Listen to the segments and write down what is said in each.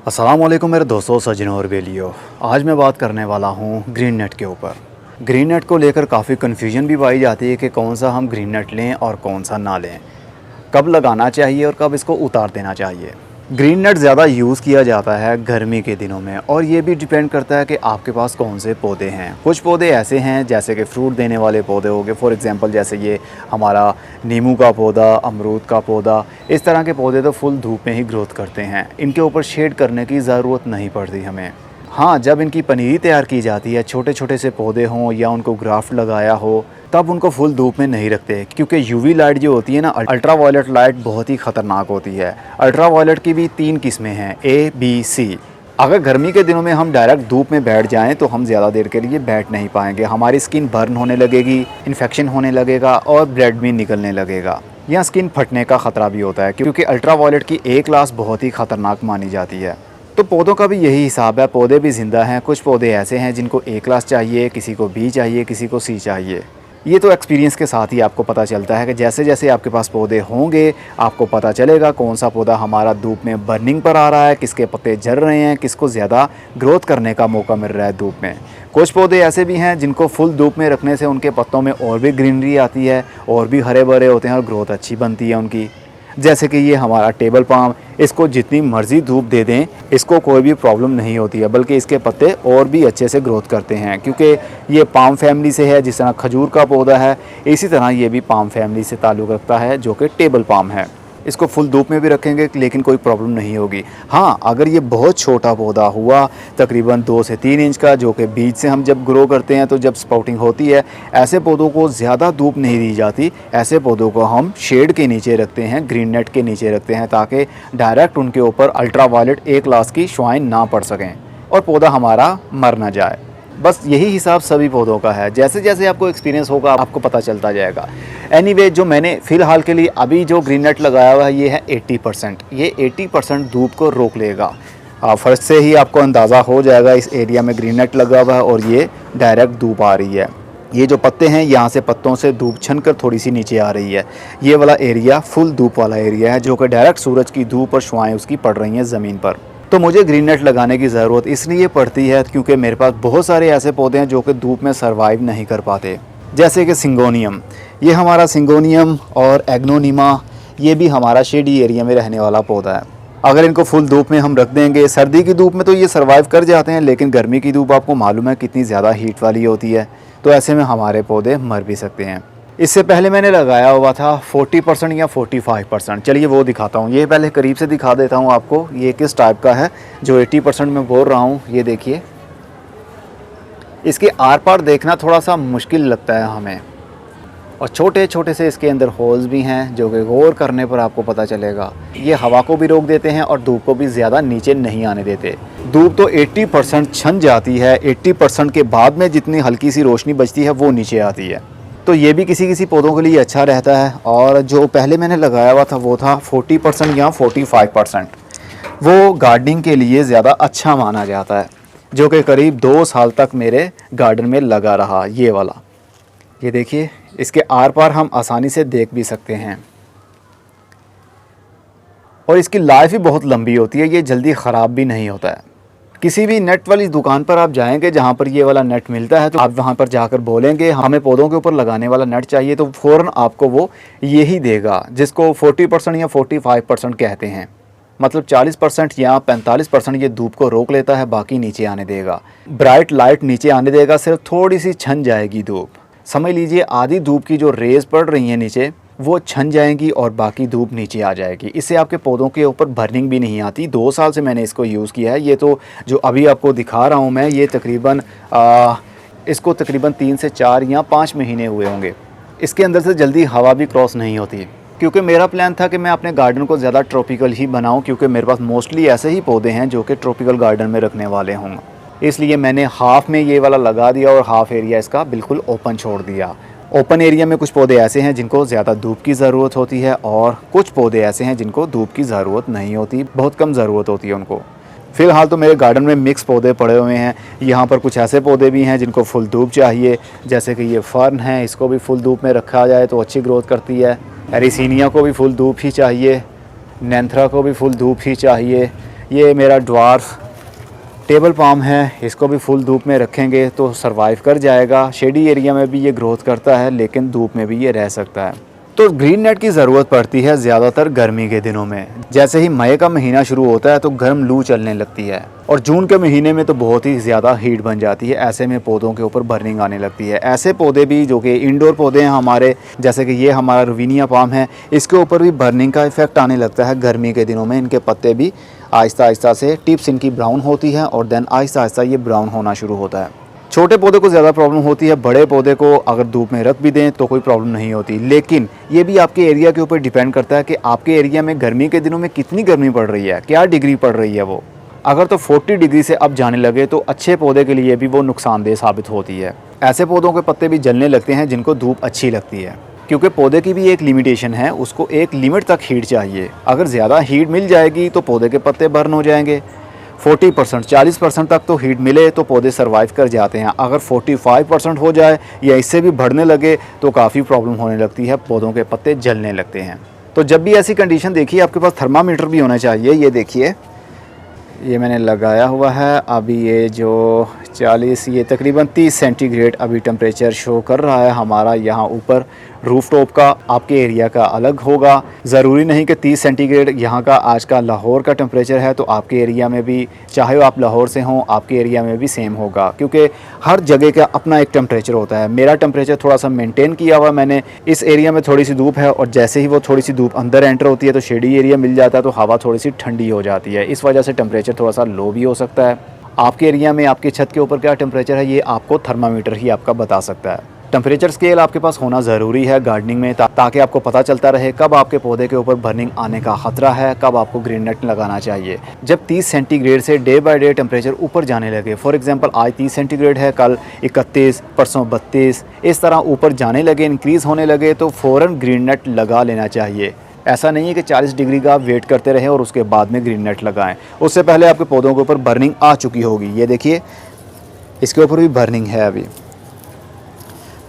अस्सलामुअलैकुम मेरे दोस्तों, सज्जनों और बेलियों। आज मैं बात करने वाला हूँ ग्रीन नेट के ऊपर। ग्रीन नेट को लेकर काफ़ी कन्फ्यूजन भी पाई जाती है कि कौन सा हम ग्रीन नेट लें और कौन सा ना लें, कब लगाना चाहिए और कब इसको उतार देना चाहिए। ग्रीन नेट ज़्यादा यूज़ किया जाता है गर्मी के दिनों में, और ये भी डिपेंड करता है कि आपके पास कौन से पौधे हैं। कुछ पौधे ऐसे हैं जैसे कि फ्रूट देने वाले पौधे हो गए, फॉर एग्ज़ाम्पल जैसे ये हमारा नींबू का पौधा, अमरूद का पौधा। इस तरह के पौधे तो फुल धूप में ही ग्रोथ करते हैं, इनके ऊपर शेड करने की ज़रूरत नहीं पड़ती हमें। हाँ, जब इनकी पनीरी तैयार की जाती है, छोटे छोटे से पौधे हों या उनको ग्राफ्ट लगाया हो, तब उनको फुल धूप में नहीं रखते, क्योंकि यूवी लाइट जो होती है ना, अल्ट्रा वायलेट लाइट बहुत ही ख़तरनाक होती है। अल्ट्रा वायलेट की भी 3 किस्में हैं, A, B, C। अगर गर्मी के दिनों में हम डायरेक्ट धूप में बैठ जाएं तो हम ज़्यादा देर के लिए बैठ नहीं पाएंगे, हमारी स्किन बर्न होने लगेगी, इन्फेक्शन होने लगेगा और ब्लड भी निकलने लगेगा, या स्किन फटने का ख़तरा भी होता है, क्योंकि अल्ट्रा वायलेट की A क्लास बहुत ही ख़तरनाक मानी जाती है। तो पौधों का भी यही हिसाब है, पौधे भी ज़िंदा हैं। कुछ पौधे ऐसे हैं जिनको A क्लास चाहिए, किसी को B चाहिए, किसी को C चाहिए। ये तो एक्सपीरियंस के साथ ही आपको पता चलता है कि जैसे जैसे आपके पास पौधे होंगे, आपको पता चलेगा कौन सा पौधा हमारा धूप में बर्निंग पर आ रहा है, किसके पत्ते जल रहे हैं, किसको ज़्यादा ग्रोथ करने का मौका मिल रहा है धूप में। कुछ पौधे ऐसे भी हैं जिनको फुल धूप में रखने से उनके पत्तों में और भी ग्रीनरी आती है, और भी हरे भरे होते हैं और ग्रोथ अच्छी बनती है उनकी। जैसे कि ये हमारा टेबल पाम, इसको जितनी मर्ज़ी धूप दे दें, इसको कोई भी प्रॉब्लम नहीं होती है, बल्कि इसके पत्ते और भी अच्छे से ग्रोथ करते हैं, क्योंकि ये पाम फैमिली से है। जिस तरह खजूर का पौधा है, इसी तरह ये भी पाम फैमिली से ताल्लुक़ रखता है, जो कि टेबल पाम है। इसको फुल धूप में भी रखेंगे लेकिन कोई प्रॉब्लम नहीं होगी। हाँ, अगर ये बहुत छोटा पौधा हुआ, तकरीबन 2 से 3 इंच का, जो कि बीज से हम जब ग्रो करते हैं तो जब स्पाउटिंग होती है, ऐसे पौधों को ज़्यादा धूप नहीं दी जाती। ऐसे पौधों को हम शेड के नीचे रखते हैं, ग्रीन नेट के नीचे रखते हैं, ताकि डायरेक्ट उनके ऊपर अल्ट्रा वायलेट A क्लास की शुआएं ना पड़ सकें और पौधा हमारा मर ना जाए। बस यही हिसाब सभी पौधों का है। जैसे जैसे आपको एक्सपीरियंस होगा आपको पता चलता जाएगा। एनीवे, जो मैंने फ़िलहाल के लिए अभी जो ग्रीन नेट लगाया हुआ है, ये है 80%। ये 80% धूप को रोक लेगा। फर्स्ट से ही आपको अंदाज़ा हो जाएगा इस एरिया में ग्रीन नेट लगा हुआ है और ये डायरेक्ट धूप आ रही है। ये जो पत्ते हैं, यहाँ से पत्तों से धूप छनकर थोड़ी सी नीचे आ रही है। ये वाला एरिया फुल धूप वाला एरिया है, जो कि डायरेक्ट सूरज की धूप और शुआएँ उसकी पड़ रही हैं ज़मीन पर। तो मुझे ग्रीन नेट लगाने की ज़रूरत इसलिए पड़ती है क्योंकि मेरे पास बहुत सारे ऐसे पौधे हैं जो कि धूप में सर्वाइव नहीं कर पाते। जैसे कि सिंगोनियम, ये हमारा सिंगोनियम, और एग्नोनिमा, ये भी हमारा शेडी एरिया में रहने वाला पौधा है। अगर इनको फुल धूप में हम रख देंगे, सर्दी की धूप में तो ये सर्वाइव कर जाते हैं, लेकिन गर्मी की धूप आपको मालूम है कितनी ज़्यादा हीट वाली होती है, तो ऐसे में हमारे पौधे मर भी सकते हैं। इससे पहले मैंने लगाया हुआ था 40% या 45%। चलिए वो दिखाता हूँ। ये पहले करीब से दिखा देता हूँ आपको, ये किस टाइप का है जो 80% में बोल रहा हूँ। ये देखिए, इसके आर पार देखना थोड़ा सा मुश्किल लगता है हमें, और छोटे छोटे से इसके अंदर होल्स भी हैं, जो कि गौर करने पर आपको पता चलेगा। ये हवा को भी रोक देते हैं और धूप को भी ज़्यादा नीचे नहीं आने देते। धूप तो 80% छन जाती है, 80% के बाद में जितनी हल्की सी रोशनी बचती है वो नीचे आती है। तो ये भी किसी किसी पौधों के लिए अच्छा रहता है। और जो पहले मैंने लगाया हुआ था वो था 40% या 45%। वो गार्डनिंग के लिए ज़्यादा अच्छा माना जाता है, जो कि करीब 2 साल तक मेरे गार्डन में लगा रहा। ये वाला, ये देखिए, इसके आर पार हम आसानी से देख भी सकते हैं, और इसकी लाइफ भी बहुत लंबी होती है, ये जल्दी ख़राब भी नहीं होता है। किसी भी नेट वाली दुकान पर आप जाएंगे जहाँ पर ये वाला नेट मिलता है, तो आप वहाँ पर जाकर बोलेंगे हमें पौधों के ऊपर लगाने वाला नेट चाहिए, तो फ़ौरन आपको वो यही देगा, जिसको 40% या 45% कहते हैं। मतलब 40% या 45% ये धूप को रोक लेता है, बाकी नीचे आने देगा। ब्राइट लाइट नीचे आने देगा, सिर्फ थोड़ी सी छन जाएगी धूप। समझ लीजिए आधी धूप की जो रेज़ पड़ रही हैं नीचे, वो छन जाएंगी और बाकी धूप नीचे आ जाएगी। इससे आपके पौधों के ऊपर बर्निंग भी नहीं आती। 2 साल से मैंने इसको यूज़ किया है। ये तो जो अभी आपको दिखा रहा हूँ मैं, ये तकरीबन इसको तकरीबन 3 से 4 या 5 महीने हुए होंगे। इसके अंदर से जल्दी हवा भी क्रॉस नहीं होती, क्योंकि मेरा प्लान था कि मैं अपने गार्डन को ज़्यादा ट्रॉपिकल ही बनाऊँ, क्योंकि मेरे पास मोस्टली ऐसे ही पौधे हैं जो कि ट्रॉपिकल गार्डन में रखने वाले हों। इसलिए मैंने हाफ़ में ये वाला लगा दिया और हाफ़ एरिया इसका बिल्कुल ओपन छोड़ दिया। ओपन एरिया में कुछ पौधे ऐसे हैं जिनको ज़्यादा धूप की ज़रूरत होती है, और कुछ पौधे ऐसे हैं जिनको धूप की ज़रूरत नहीं होती, बहुत कम ज़रूरत होती है उनको। फ़िलहाल तो मेरे गार्डन में मिक्स पौधे पड़े हुए हैं। यहाँ पर कुछ ऐसे पौधे भी हैं जिनको फुल धूप चाहिए, जैसे कि ये फ़र्न है, इसको भी फुल धूप में रखा जाए तो अच्छी ग्रोथ करती है। एरिसीनिया को भी फुल धूप ही चाहिए, नैंथरा को भी फुल धूप ही चाहिए। ये मेरा ड्वार्फ टेबल पाम है, इसको भी फुल धूप में रखेंगे तो सरवाइव कर जाएगा। शेडी एरिया में भी ये ग्रोथ करता है लेकिन धूप में भी ये रह सकता है। तो ग्रीन नेट की ज़रूरत पड़ती है ज़्यादातर गर्मी के दिनों में। जैसे ही मई का महीना शुरू होता है तो गर्म लू चलने लगती है और जून के महीने में तो बहुत ही ज़्यादा हीट बन जाती है। ऐसे में पौधों के ऊपर बर्निंग आने लगती है। ऐसे पौधे भी जो कि इंडोर पौधे हैं हमारे, जैसे कि ये हमारा रुवीनिया पाम है, इसके ऊपर भी बर्निंग का इफेक्ट आने लगता है गर्मी के दिनों में। इनके पत्ते भी आहिस्ता आहिस्ता से टिप्स इनकी ब्राउन होती है और देन आहिस्ता आहिस्ता ये ब्राउन होना शुरू होता है। छोटे पौधे को ज़्यादा प्रॉब्लम होती है, बड़े पौधे को अगर धूप में रख भी दें तो कोई प्रॉब्लम नहीं होती। लेकिन ये भी आपके एरिया के ऊपर डिपेंड करता है कि आपके एरिया में गर्मी के दिनों में कितनी गर्मी पड़ रही है, क्या डिग्री पड़ रही है वो। अगर तो 40 डिग्री से अब जाने लगे तो अच्छे पौधे के लिए भी वो नुकसानदेह साबित होती है। ऐसे पौधों के पत्ते भी जलने लगते हैं जिनको धूप अच्छी लगती है, क्योंकि पौधे की भी एक लिमिटेशन है, उसको एक लिमिट तक हीट चाहिए। अगर ज़्यादा हीट मिल जाएगी तो पौधे के पत्ते बर्न हो जाएंगे। 40% 40% तक तो हीट मिले तो पौधे सर्वाइव कर जाते हैं। अगर 45% हो जाए या इससे भी बढ़ने लगे तो काफ़ी प्रॉब्लम होने लगती है, पौधों के पत्ते जलने लगते हैं। तो जब भी ऐसी कंडीशन देखिए आपके पास थर्मामीटर भी होना चाहिए। ये देखिए, ये मैंने लगाया हुआ है। अभी ये जो 40, ये तकरीबन 30 सेंटीग्रेड अभी टेम्परेचर शो कर रहा है हमारा यहाँ ऊपर रूफटॉप का। आपके एरिया का अलग होगा, ज़रूरी नहीं कि 30 सेंटीग्रेड यहाँ का आज का लाहौर का टेम्परेचर है तो आपके एरिया में भी, चाहे आप लाहौर से हों, आपके एरिया में भी सेम होगा, क्योंकि हर जगह का अपना एक टेम्परेचर होता है। मेरा टेम्परेचर थोड़ा सा मेंटेन किया हुआ मैंने। इस एरिया में थोड़ी सी धूप है और जैसे ही वो थोड़ी सी धूप अंदर एंटर होती है तो शेडी एरिया मिल जाता है तो हवा थोड़ी सी ठंडी हो जाती है। इस वजह से टेम्परेचर थोड़ा सा लो भी हो सकता है। आपके एरिया में आपकी छत के ऊपर क्या टेम्परेचर है ये आपको थर्मामीटर ही आपका बता सकता है। टेम्परेचर स्केल आपके पास होना ज़रूरी है गार्डनिंग में, ताकि आपको पता चलता रहे कब आपके पौधे के ऊपर बर्निंग आने का ख़तरा है, कब आपको ग्रीन नेट लगाना चाहिए। जब 30 सेंटीग्रेड से डे बाय डे टेम्परेचर ऊपर जाने लगे, फॉर एग्जांपल आज 30 सेंटीग्रेड है, कल 31, परसों 32, इस तरह ऊपर जाने लगे, इंक्रीज़ होने लगे तो फ़ौरन ग्रीन नेट लगा लेना चाहिए। ऐसा नहीं है कि 40 डिग्री का आप वेट करते रहें और उसके बाद में ग्रीन नेट लगाएं। उससे पहले आपके पौधों के ऊपर बर्निंग आ चुकी होगी। ये देखिए, इसके ऊपर भी बर्निंग है अभी।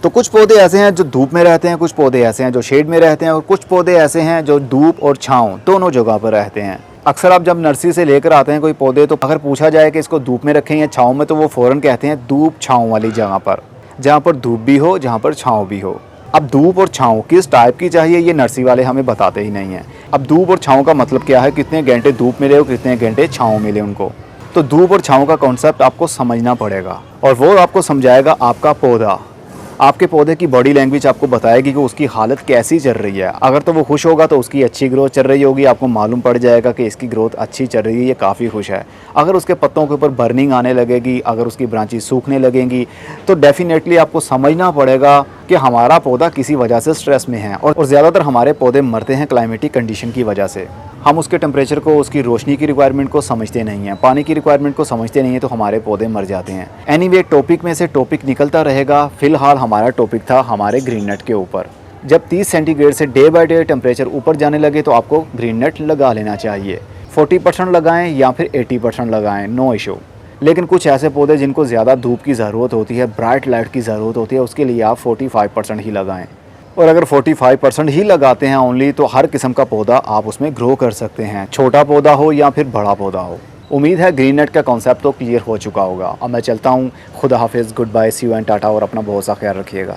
तो कुछ पौधे ऐसे हैं जो धूप में रहते हैं, कुछ पौधे ऐसे हैं जो शेड में रहते हैं और कुछ पौधे ऐसे हैं जो धूप और छाँव दोनों जगह पर रहते हैं। अक्सर आप जब नर्सरी से लेकर आते हैं कोई पौधे, तो अगर पूछा जाए कि इसको धूप में रखें या छाँव में, तो वो फ़ौरन कहते हैं धूप छाँव वाली जगह पर, जहाँ पर धूप भी हो, जहाँ पर छाँव भी हो। अब धूप और छाँव किस टाइप की चाहिए ये नर्सरी वाले हमें बताते ही नहीं हैं। अब धूप और छाँव का मतलब क्या है, कितने घंटे धूप मिले और कितने घंटे छाँव मिले उनको। तो धूप और छाँव का कॉन्सेप्ट आपको समझना पड़ेगा और वो आपको समझाएगा आपका पौधा। आपके पौधे की बॉडी लैंग्वेज आपको बताएगी कि उसकी हालत कैसी चल रही है। अगर तो वो खुश होगा तो उसकी अच्छी ग्रोथ चल रही होगी, आपको मालूम पड़ जाएगा कि इसकी ग्रोथ अच्छी चल रही है, ये काफ़ी खुश है। अगर उसके पत्तों के ऊपर बर्निंग आने लगेगी, अगर उसकी ब्रांचेस सूखने लगेंगी, तो डेफिनेटली आपको समझना पड़ेगा कि हमारा पौधा किसी वजह से स्ट्रेस में है। और ज़्यादातर हमारे पौधे मरते हैं क्लाइमेटिक कंडीशन की वजह से। हम उसके टेम्परेचर को, उसकी रोशनी की रिक्वायरमेंट को समझते नहीं हैं, पानी की रिक्वायरमेंट को समझते नहीं हैं, तो हमारे पौधे मर जाते हैं। एनीवे, टॉपिक में से टॉपिक निकलता रहेगा। फ़िलहाल हमारा टॉपिक था हमारे ग्रीन नेट के ऊपर। जब 30 सेंटीग्रेड से डे बाय डे टेम्परेचर ऊपर जाने लगे तो आपको ग्रीन नेट लगा लेना चाहिए। 40% लगाएं या फिर 80% लगाएं, नो इशू। लेकिन कुछ ऐसे पौधे जिनको ज़्यादा धूप की ज़रूरत होती है, ब्राइट लाइट की ज़रूरत होती है, उसके लिए आप 45% ही लगाएं। और अगर 45% ही लगाते हैं ओनली, तो हर किस्म का पौधा आप उसमें ग्रो कर सकते हैं, छोटा पौधा हो या फिर बड़ा पौधा हो। उम्मीद है ग्रीन नेट का कॉन्सेप्ट तो क्लियर हो चुका होगा। अब मैं चलता हूँ। खुदा हाफिज़, good bye, see you and tata, और अपना बहुत सा ख्याल रखिएगा।